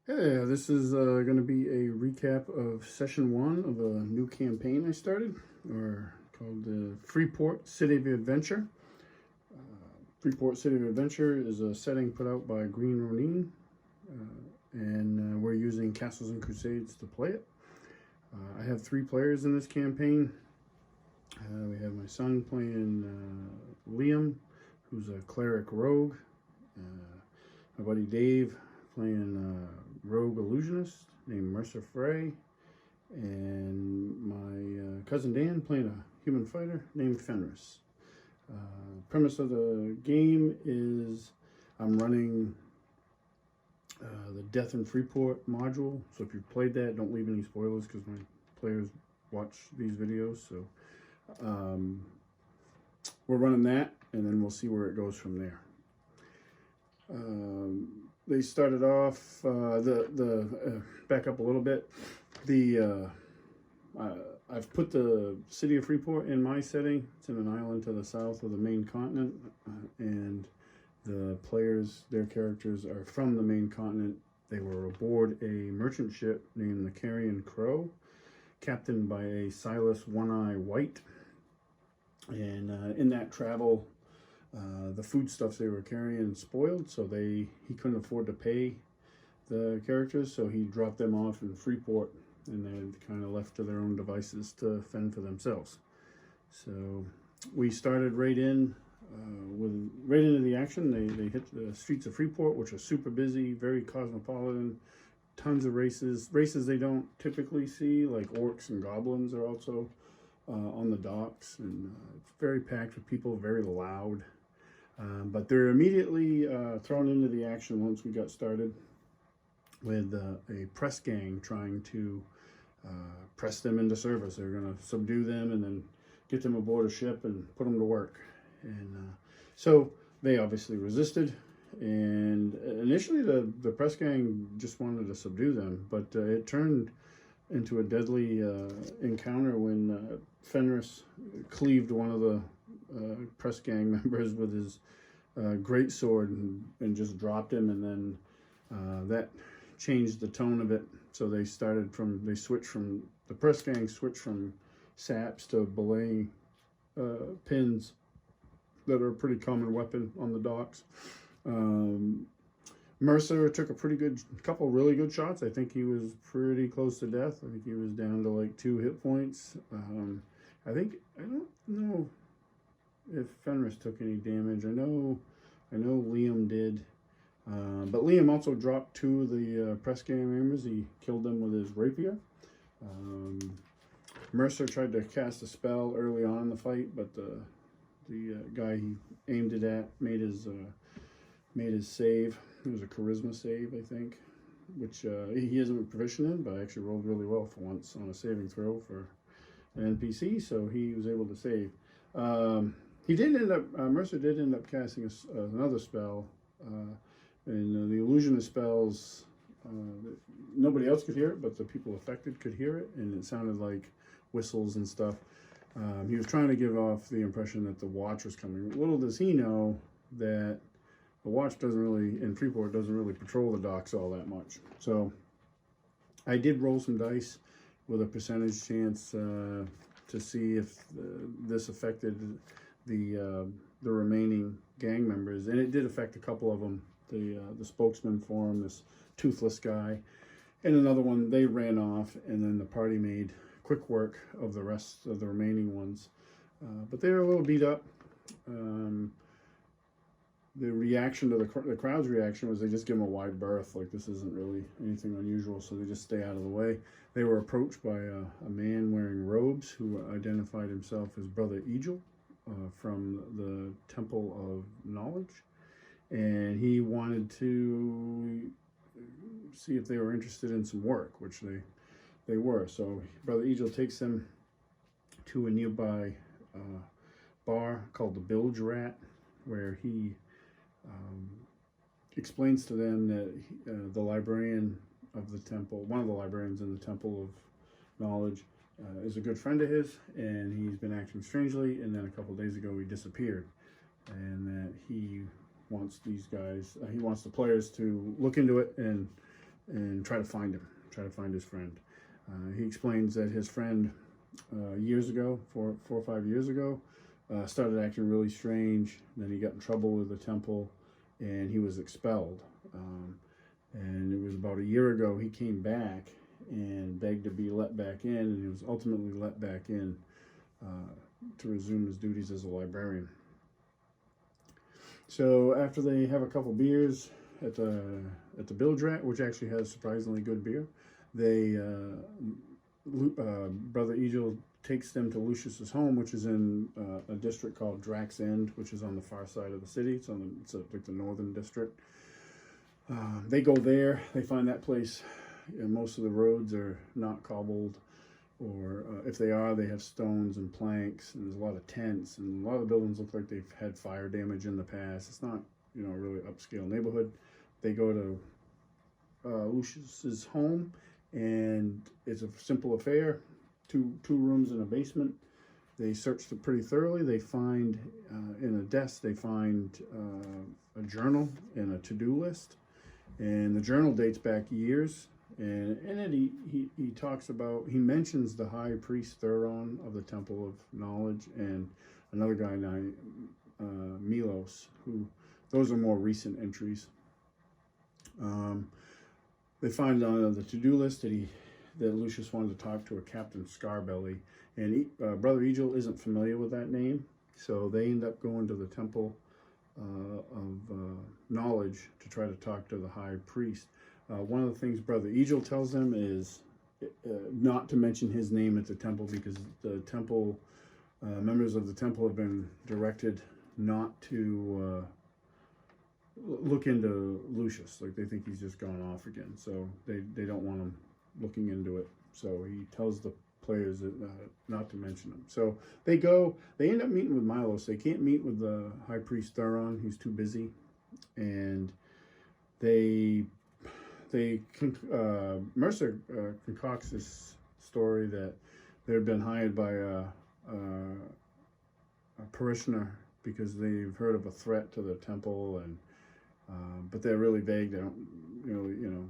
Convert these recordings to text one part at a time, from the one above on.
Hey, this is going to be a recap of session one of a new campaign I started, or called the Freeport City of Adventure. Freeport City of Adventure is a setting put out by Green Ronin, and we're using Castles and Crusades to play it. I have 3 players in this campaign. We have my son playing Liam, who's a cleric rogue. My buddy Dave playing rogue illusionist named Mercer Frey, and my cousin Dan playing a human fighter named Fenris. Premise of the game is I'm running the Death in Freeport module, so if you've played that, don't leave any spoilers because my players watch these videos. So we're running that, and then we'll see where it goes from there. They started off back up a little bit. I've put the city of Freeport in my setting. It's in an island to the south of the main continent, and the players, their characters, are from the main continent. They were aboard a merchant ship named the Carrion Crow, captained by a Silas One-Eye White. And in that travel, the foodstuffs they were carrying spoiled, so he couldn't afford to pay the characters, so he dropped them off in Freeport, and they're kind of left to their own devices to fend for themselves. So we started right into the action. They hit the streets of Freeport, which are super busy, very cosmopolitan, tons of races they don't typically see, like orcs and goblins are also on the docks, and it's very packed with people, very loud. But they're immediately thrown into the action once we got started with a press gang trying to press them into service. They're going to subdue them and then get them aboard a ship and put them to work. And so they obviously resisted. And initially the press gang just wanted to subdue them, but it turned into a deadly encounter when Fenris cleaved one of the press gang members with his great sword and just dropped him, and then that changed the tone of it. So the press gang switched from saps to belay pins that are a pretty common weapon on the docks. Mercer took a couple really good shots. I think he was pretty close to death. I think he was down to like 2 hit points. I don't know if Fenris took any damage. I know Liam did. But Liam also dropped 2 of the press gang members. He killed them with his rapier. Mercer tried to cast a spell early on in the fight, but the guy he aimed it at made his save. It was a charisma save, I think, which he isn't proficient in, but I actually rolled really well for once on a saving throw for an NPC, so he was able to save. Mercer did end up casting another spell, and the illusionist spells, nobody else could hear it, but the people affected could hear it, and it sounded like whistles and stuff. He was trying to give off the impression that the watch was coming. Little does he know that the watch in Freeport doesn't really patrol the docks all that much. So I did roll some dice with a percentage chance to see if this affected the remaining gang members, and it did affect a couple of them. The spokesman for him, this toothless guy, and another one, they ran off, and then the party made quick work of the rest of the remaining ones. But they were a little beat up. The reaction to the crowd's reaction was they just give them a wide berth, like this isn't really anything unusual, so they just stay out of the way. They were approached by a man wearing robes who identified himself as Brother Egil from the Temple of Knowledge, and he wanted to see if they were interested in some work, which they were. So Brother Egil takes them to a nearby bar called the Bilge Rat, where he explains to them that the librarian of the temple, one of the librarians in the Temple of Knowledge, is a good friend of his, and he's been acting strangely, and then a couple days ago he disappeared, and that he wants the players to look into it and and try to find him, try to find his friend. He explains that his friend years ago, 4 or 5 years ago, started acting really strange. Then he got in trouble with the temple, and he was expelled. And it was about a year ago he came back and begged to be let back in, and he was ultimately let back in to resume his duties as a librarian. So after they have a couple beers at the Bilge Rat, which actually has surprisingly good beer, they Brother Egil takes them to Lucius's home, which is in a district called Drax End, which is on the far side of the city. It's like the northern district. They go there. They find that place. Most of the roads are not cobbled, or if they are, they have stones and planks, and there's a lot of tents, and a lot of the buildings look like they've had fire damage in the past. It's not, a really upscale neighborhood. They go to Lucius's home, and it's a simple affair. Two rooms and a basement. They search it pretty thoroughly. They find in a desk, they find a journal and a to-do list, and the journal dates back years. And in it, he talks about, he mentions the high priest Thuron of the Temple of Knowledge and another guy named Milos, who, those are more recent entries. They find on the to-do list that Lucius wanted to talk to a Captain Scarbelly, and Brother Egil isn't familiar with that name, so they end up going to the Temple of Knowledge to try to talk to the high priest. One of the things Brother Egil tells them is not to mention his name at the temple, because the temple members of the temple have been directed not to look into Lucius. Like, they think he's just gone off again, so they don't want him looking into it. So he tells the players not to mention him. So they end up meeting with Milos. They can't meet with the high priest Thuron, he's too busy, and Mercer concocts this story that they've been hired by a parishioner because they've heard of a threat to the temple, and but they're really vague. They don't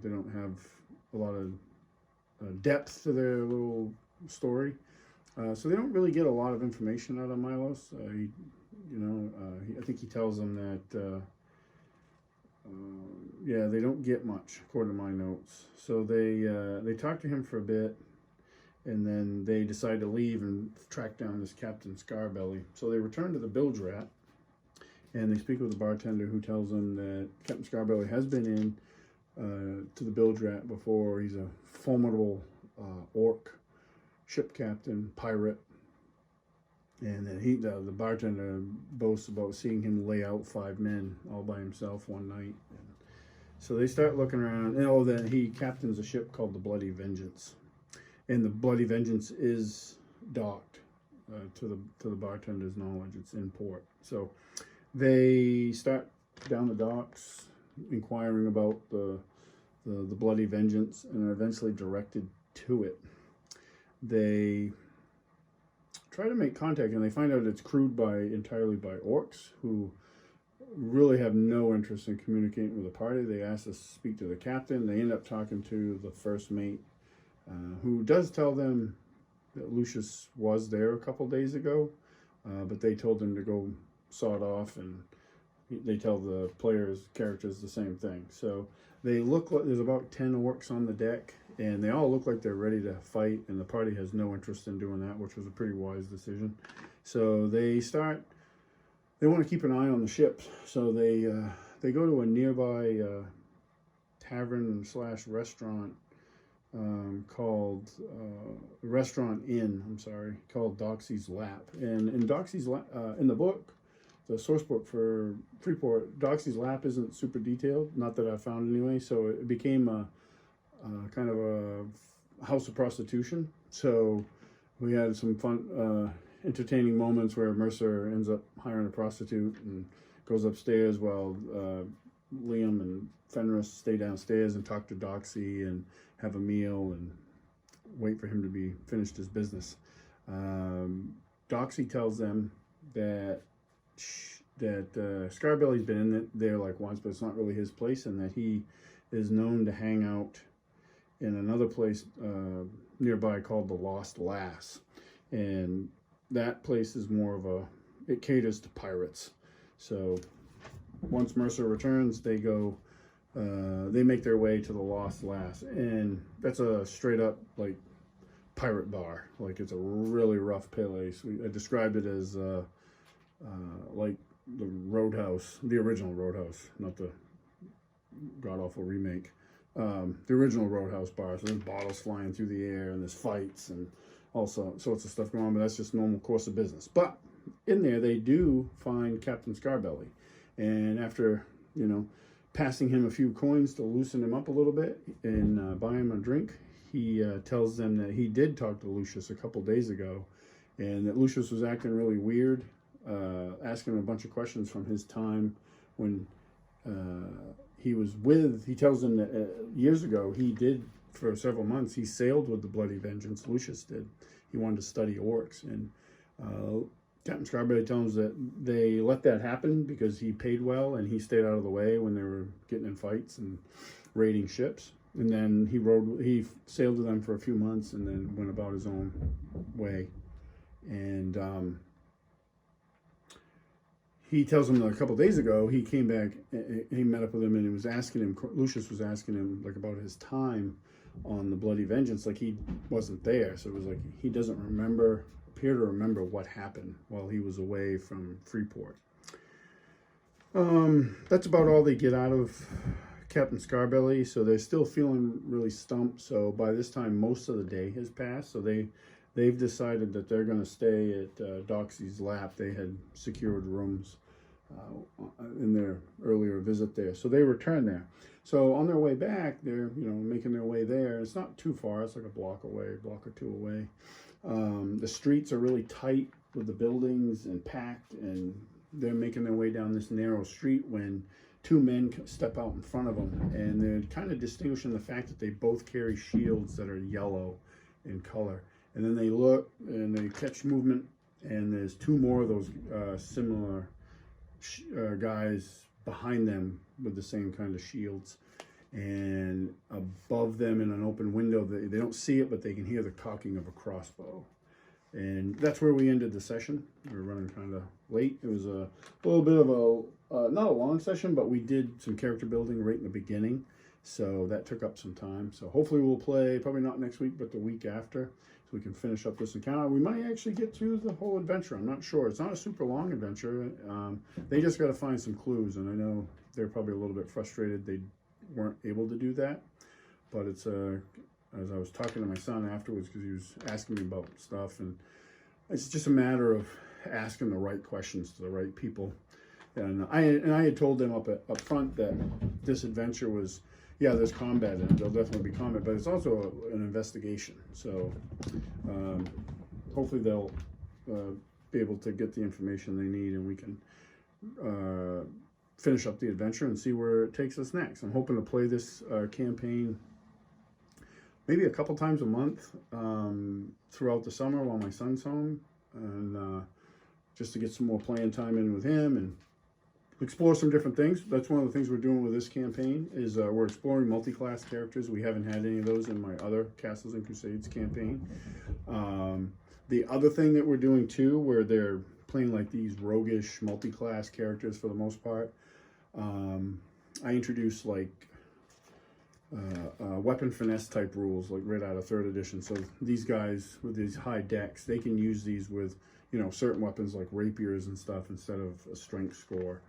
they don't have a lot of depth to their little story, so they don't really get a lot of information out of Milos. I think he tells them that they don't get much, according to my notes. So they talk to him for a bit, and then they decide to leave and track down this Captain Scarbelly. So they return to the Bilge Rat, and they speak with the bartender, who tells them that Captain Scarbelly has been in to the Bilge Rat before. He's a formidable orc ship captain, pirate, and that the bartender boasts about seeing him lay out 5 men all by himself one night. So they start looking around, and then he captains a ship called the Bloody Vengeance, and the Bloody Vengeance is docked to the bartender's knowledge. It's in port. So they start down the docks, inquiring about the Bloody Vengeance, and are eventually directed to it. They try to make contact, and they find out it's crewed entirely by orcs, who really have no interest in communicating with the party. They ask to speak to the captain. They end up talking to the first mate, who does tell them that Lucius was there a couple days ago, but they told him to go sawed off, and they tell the characters the same thing. So they look like there's about 10 orcs on the deck, and they all look like they're ready to fight, and the party has no interest in doing that, which was a pretty wise decision. So they want to keep an eye on the ship, so they go to a nearby tavern / restaurant called Restaurant Inn, called Doxy's Lap. And in Doxy's Lap, in the book, the source book for Freeport, Doxy's Lap isn't super detailed, not that I found anyway, so it became a kind of a house of prostitution. So we had some fun, entertaining moments where Mercer ends up hiring a prostitute and goes upstairs while Liam and Fenris stay downstairs and talk to Doxy and have a meal and wait for him to be finished his business. Doxy tells them that Scarbelly's been in there like once, but it's not really his place, and that he is known to hang out in another place nearby called the Lost Lass, and that place is more of a, it caters to pirates. So once Mercer returns, they go, they make their way to the Lost Lass, and that's a straight up like pirate bar. Like it's a really rough place. I described it as like the Roadhouse, the original Roadhouse, not the god awful remake. The original Roadhouse bar. So there's bottles flying through the air, and there's fights and all sorts of stuff going on. But that's just normal course of business. But in there, they do find Captain Scarbelly, and after passing him a few coins to loosen him up a little bit and buy him a drink, he tells them that he did talk to Lucius a couple days ago, and that Lucius was acting really weird, asking him a bunch of questions from his time when he was with, he tells them that years ago he did, for several months, he sailed with the Bloody Vengeance, Lucius did. He wanted to study orcs, and Captain Scarbelly tells them that they let that happen because he paid well and he stayed out of the way when they were getting in fights and raiding ships. And then he sailed with them for a few months and then went about his own way. And he tells him that a couple of days ago he came back, he met up with him, and he was asking him, Lucius was asking him like about his time on the Bloody Vengeance, like he wasn't there. So it was like he doesn't appear to remember what happened while he was away from Freeport. That's about all they get out of Captain Scarbelly, so they're still feeling really stumped. So by this time, most of the day has passed. So they've decided that they're going to stay at Doxy's lap. They had secured rooms in their earlier visit there, so they return there. So on their way back, they're making their way there. It's not too far. It's like a block away, block or two away. The streets are really tight with the buildings and packed, and they're making their way down this narrow street when two men step out in front of them, and they're kind of distinguishing the fact that they both carry shields that are yellow in color. And then they look and they catch movement, and there's two more of those similar guys behind them with the same kind of shields. And above them in an open window, they don't see it, but they can hear the cocking of a crossbow. And that's where we ended the session. We were running kind of late. It was a little bit of a, not a long session, but we did some character building right in the beginning. So that took up some time. So hopefully we'll play, probably not next week, but the week after, so we can finish up this encounter. We might actually get through the whole adventure. I'm not sure. It's not a super long adventure. They just got to find some clues, and I know they're probably a little bit frustrated they weren't able to do that. But it's as I was talking to my son afterwards, because he was asking me about stuff, and it's just a matter of asking the right questions to the right people. And I had told them up front that this adventure was, yeah, there's combat in it. There'll definitely be combat, but it's also an investigation. So hopefully they'll be able to get the information they need, and we can finish up the adventure and see where it takes us next. I'm hoping to play this campaign maybe a couple times a month throughout the summer while my son's home, and just to get some more playing time in with him and explore some different things. That's one of the things we're doing with this campaign is we're exploring multi-class characters. We haven't had any of those in my other Castles and Crusades campaign. The other thing that we're doing too, where they're playing like these roguish multi-class characters for the most part, I introduced like weapon finesse type rules, like right out of 3rd edition. So these guys with these high decks, they can use these with certain weapons like rapiers and stuff instead of a strength score,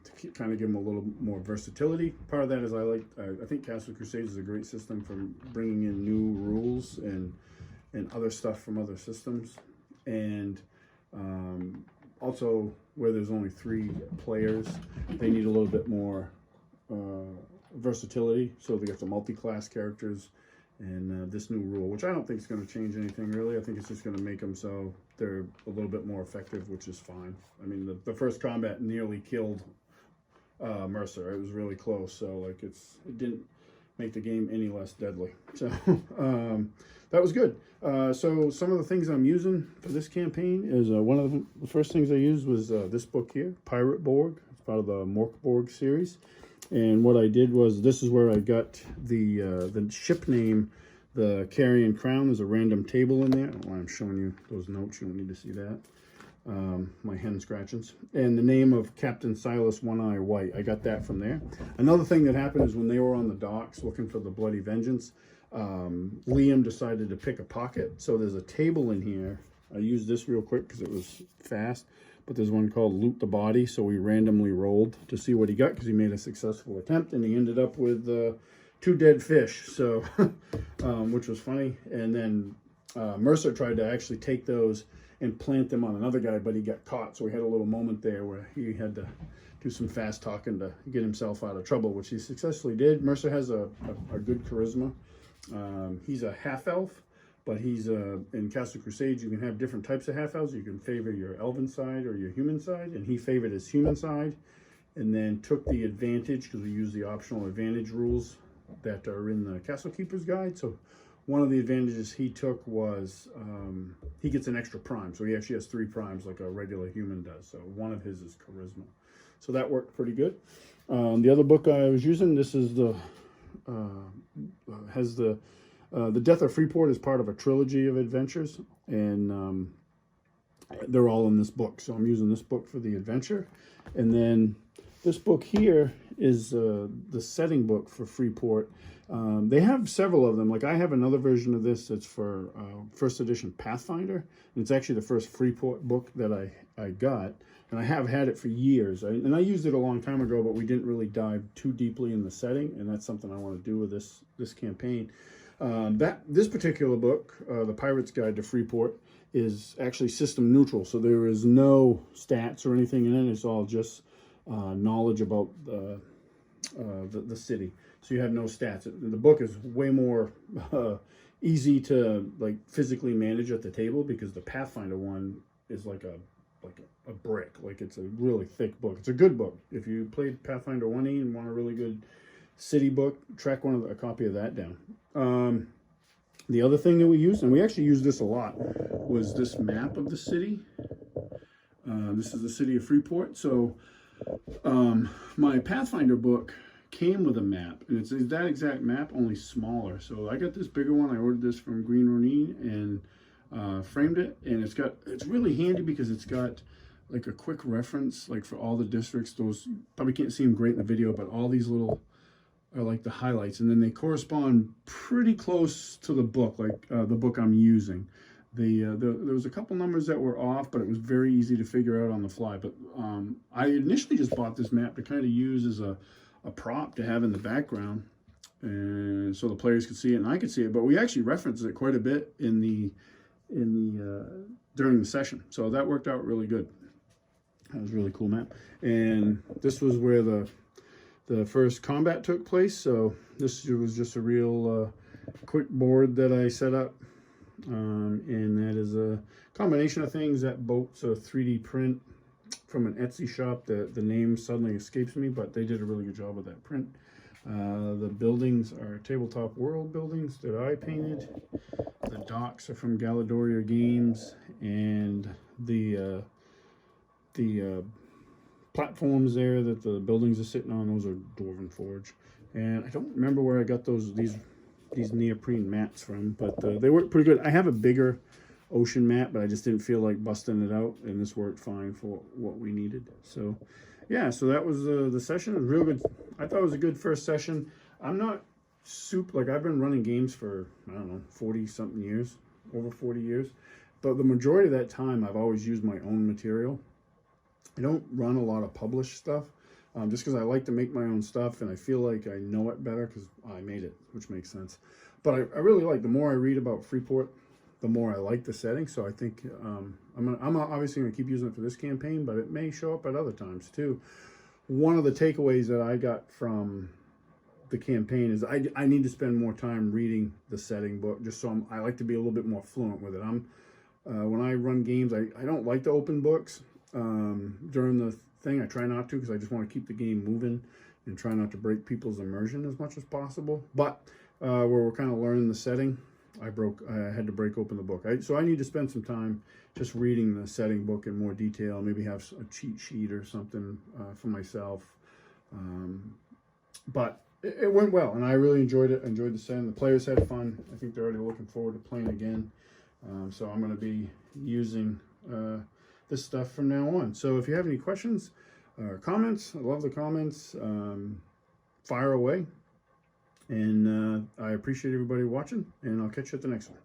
to kind of give them a little more versatility. Part of that is I think Castle Crusades is a great system for bringing in new rules and other stuff from other systems, and also where there's only 3 players, they need a little bit more versatility, so they get the multi-class characters and this new rule, which I don't think is going to change anything really. I think it's just going to make them so they're a little bit more effective, which is fine. I mean, the first combat nearly killed Mercer. It was really close, so like it didn't make the game any less deadly. So that was good. So some of the things I'm using for this campaign is one of the first things I used was this book here, Pirate Borg. It's part of the Morkborg series. And what I did was, this is where I got the ship name, the Carrion Crown. There's a random table in there. Oh, I'm showing you those notes. You don't need to see that. My hen scratchings. And the name of Captain Silas One-Eye White. I got that from there. Another thing that happened is when they were on the docks looking for the Bloody Vengeance, Liam decided to pick a pocket. So there's a table in here. I used this real quick because it was fast. But there's one called Loot the Body. So we randomly rolled to see what he got because he made a successful attempt. And he ended up with 2 dead fish. So, which was funny. And then Mercer tried to actually take those and plant them on another guy, but he got caught. So we had a little moment there where he had to do some fast talking to get himself out of trouble, which he successfully did. Mercer has a good charisma. He's a half-elf, but he's in Castle Crusades, you can have different types of half-elves. You can favor your elven side or your human side, and he favored his human side, and then took the advantage, because we use the optional advantage rules that are in the Castle Keeper's Guide. So one of the advantages he took was he gets an extra prime. So he actually has 3 primes like a regular human does. So one of his is charisma. So that worked pretty good. The other book I was using, this is the Death of Freeport is part of a trilogy of adventures. And they're all in this book. So I'm using this book for the adventure. And then this book here is the setting book for Freeport. They have several of them. Like I have another version of this that's for first edition Pathfinder. And it's actually the first Freeport book that I got. And I have had it for years. And I used it a long time ago, but we didn't really dive too deeply in the setting. And that's something I want to do with this campaign. This particular book, The Pirate's Guide to Freeport, is actually system neutral. So there is no stats or anything in it. It's all just knowledge about the city. So you have no stats. The book is way more easy to like physically manage at the table, because the Pathfinder one is like a brick. Like it's a really thick book. It's a good book. If you played Pathfinder 1E and want a really good city book, track a copy of that down. The other thing that we used, and we actually used this a lot, was this map of the city. This is the city of Freeport. So my Pathfinder book came with a map, and it's that exact map, only smaller. So I got this bigger one. I ordered this from Green Ronin and framed it, and it's really handy because it's got like a quick reference, like for all the districts. Those probably can't see them great in the video, but all these little are like the highlights, and then they correspond pretty close to the book, like the book I'm using. There was a couple numbers that were off, but it was very easy to figure out on the fly. But I initially just bought this map to kind of use as a prop to have in the background, and so the players could see it and I could see it. But we actually referenced it quite a bit during the session, so that worked out really good. That was a really cool map. And this was where the first combat took place. So this was just a real quick board that I set up. And that is a combination of things. That boat's a 3D print from an Etsy shop. The name suddenly escapes me, but they did a really good job with that print. The buildings are Tabletop World buildings that I painted. The docks are from Galadoria Games, and the platforms there that the buildings are sitting on, those are Dwarven Forge. And I don't remember where I got these neoprene mats from, but they work pretty good. I have a bigger ocean mat, but I just didn't feel like busting it out, and this worked fine for what we needed. So yeah, so that was the session. It was real good. I thought it was a good first session. I'm not super, like, I've been running games for, I don't know, 40 something years, over 40 years, but the majority of that time I've always used my own material. I don't run a lot of published stuff, just because I like to make my own stuff, and I feel like I know it better because I made it, which makes sense. But I really like, the more I read about Freeport, the more I like the setting. So I think I'm obviously going to keep using it for this campaign, but it may show up at other times too. One of the takeaways that I got from the campaign is I need to spend more time reading the setting book, just so I like to be a little bit more fluent with it. When I run games, I don't like to open books during the thing. I try not to, because I just want to keep the game moving and try not to break people's immersion as much as possible. But where we're kind of learning the setting, I had to break open the book. So I need to spend some time just reading the setting book in more detail, maybe have a cheat sheet or something for myself. but it went well, and I really enjoyed it. I enjoyed the setting. The players had fun. I think they're already looking forward to playing again. So I'm going to be using this stuff from now on. So if you have any questions or comments, I love the comments. Fire away. And I appreciate everybody watching, and I'll catch you at the next one.